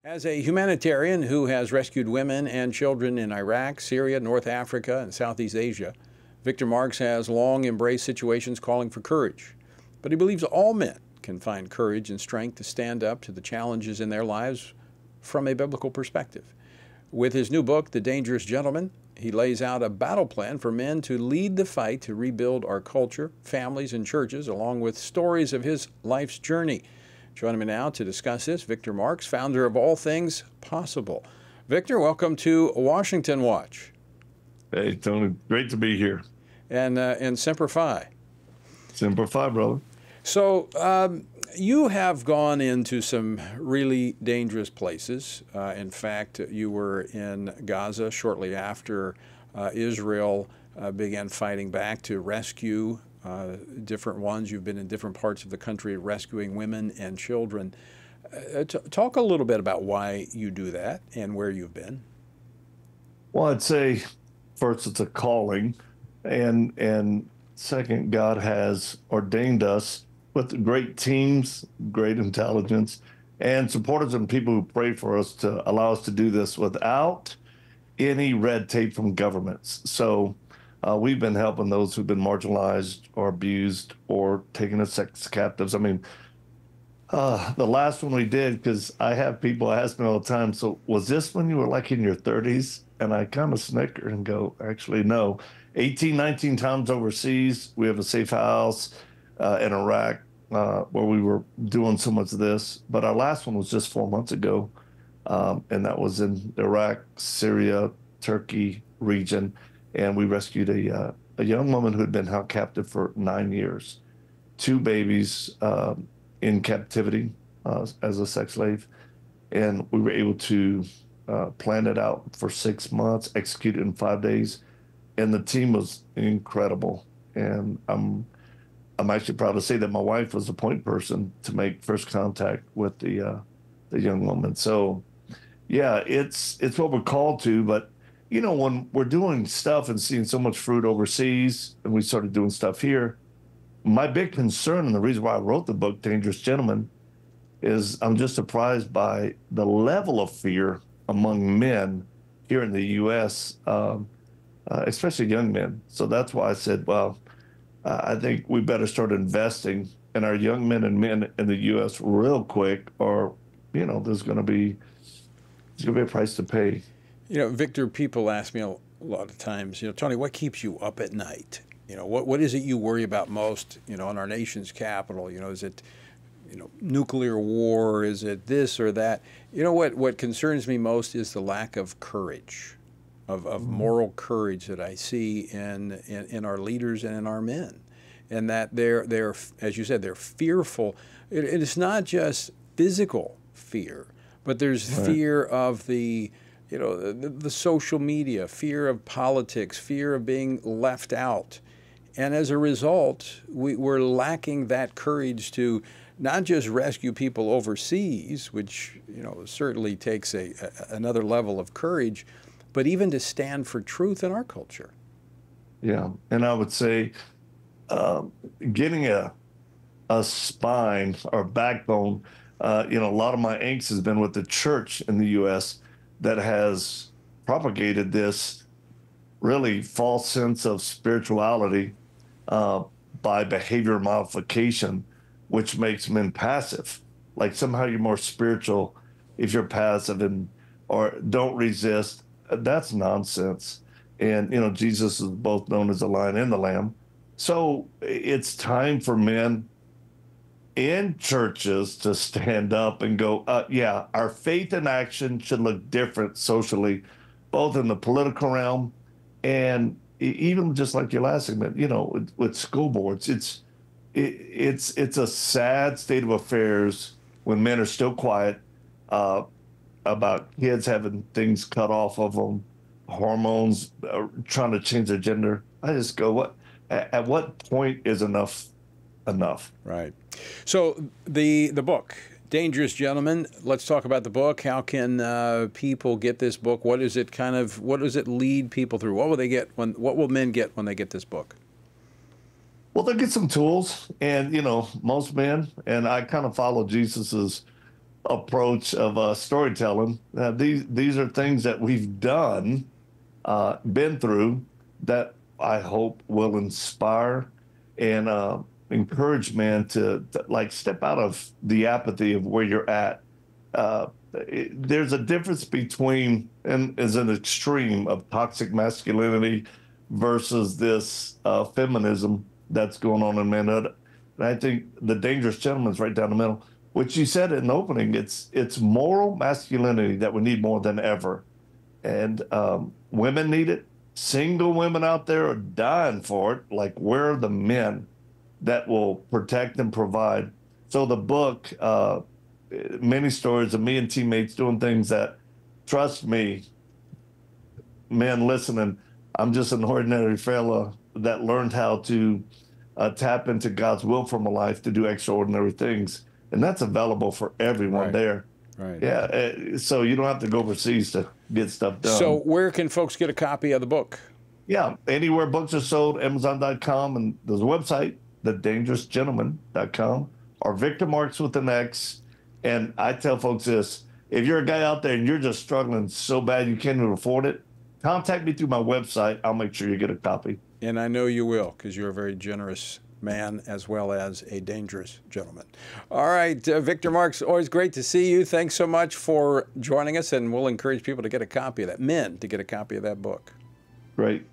As a humanitarian who has rescued women and children in Iraq, Syria, North Africa, and Southeast Asia, Victor Marx has long embraced situations calling for courage. But he believes all men can find courage and strength to stand up to the challenges in their lives from a biblical perspective. With his new book, The Dangerous Gentleman, he lays out a battle plan for men to lead the fight to rebuild our culture, families, and churches, along with stories of his life's journey. Joining me now to discuss this, Victor Marx, founder of All Things Possible. Victor, welcome to Washington Watch. Hey, Tony, great to be here. And Semper Fi. Semper Fi, brother. So you have gone into some really dangerous places. In fact, you were in Gaza shortly after Israel began fighting back to rescue different ones. You've been in different parts of the country rescuing women and children. Talk a little bit about why you do that and where you've been. Well, I'd say first it's a calling, and second, God has ordained us with great teams, great intelligence, and supporters and people who pray for us to allow us to do this without any red tape from governments. So we've been helping those who've been marginalized or abused or taken as sex captives. I mean, the last one we did, because I have people ask me all the time, so was this when you were like in your 30s? And I kind of snicker and go, actually, no. 18, 19 times overseas. We have a safe house in Iraq where we were doing so much of this. But our last one was just 4 months ago, and that was in Iraq, Syria, Turkey region. And we rescued a young woman who had been held captive for 9 years, 2 babies in captivity as a sex slave. And we were able to plan it out for 6 months, execute it in 5 days. And the team was incredible. And I'm actually proud to say that my wife was the point person to make first contact with the young woman. So, yeah, it's what we're called to, but you know, when we're doing stuff and seeing so much fruit overseas and we started doing stuff here, my big concern and the reason why I wrote the book, Dangerous Gentleman, is I'm just surprised by the level of fear among men here in the U.S., especially young men. So that's why I said, well, I think we better start investing in our young men in the U.S. real quick, or, you know, there's going to be a price to pay. You know, Victor, people ask me a lot of times, you know, Tony, what keeps you up at night? You know, what is it you worry about most, you know, in our nation's capital? You know, is it, you know, nuclear war? Is it this or that? You know, what concerns me most is the lack of courage, of moral courage that I see in our leaders and in our men. And that they're, as you said, they're fearful. It's not just physical fear, but there's fear of the, you know, the social media, fear of politics, fear of being left out. And as a result, we're lacking that courage to not just rescue people overseas, which, you know, certainly takes another level of courage, but even to stand for truth in our culture. Yeah, and I would say getting a spine or backbone, you know, a lot of my angst has been with the church in the U.S. that has propagated this really false sense of spirituality by behavior modification, which makes men passive. Like somehow you're more spiritual if you're passive or don't resist. That's nonsense. And, you know, Jesus is both known as the lion and the lamb. So it's time for men in churches to stand up and go, yeah, our faith and action should look different socially, both in the political realm and even just like your last segment, you know, with school boards. It's a sad state of affairs when men are still quiet about kids having things cut off of them, hormones, trying to change their gender. I just go, at what point is enough? Right. So the book, Dangerous Gentleman, let's talk about the book. How can people get this book? What does it lead people through? What will men get when they get this book? Well, they'll get some tools, and, you know, most men, and I kind of follow Jesus's approach of storytelling. These are things that we've done, been through, that I hope will inspire and encourage man to like step out of the apathy of where you're at. There's a difference between, and is an extreme of toxic masculinity versus this feminism that's going on in manhood. And I think the dangerous gentleman's right down the middle. Which you said in the opening, it's moral masculinity that we need more than ever, and women need it. Single women out there are dying for it. Like, where are the men that will protect and provide? So the book, many stories of me and teammates doing things that, trust me, men listening, I'm just an ordinary fella that learned how to tap into God's will for my life to do extraordinary things. And that's available for everyone there. Right. Yeah. So you don't have to go overseas to get stuff done. So where can folks get a copy of the book? Yeah. Anywhere books are sold, Amazon.com, and there's a website, thedangerousgentleman.com, or Victor Marx with an X. And I tell folks this: if you're a guy out there and you're just struggling so bad you can't even afford it, contact me through my website. I'll make sure you get a copy. And I know you will, because you're a very generous man as well as a dangerous gentleman. All right, Victor Marx, always great to see you. Thanks so much for joining us, and we'll encourage people to get a copy of that, men to get a copy of that book. Great.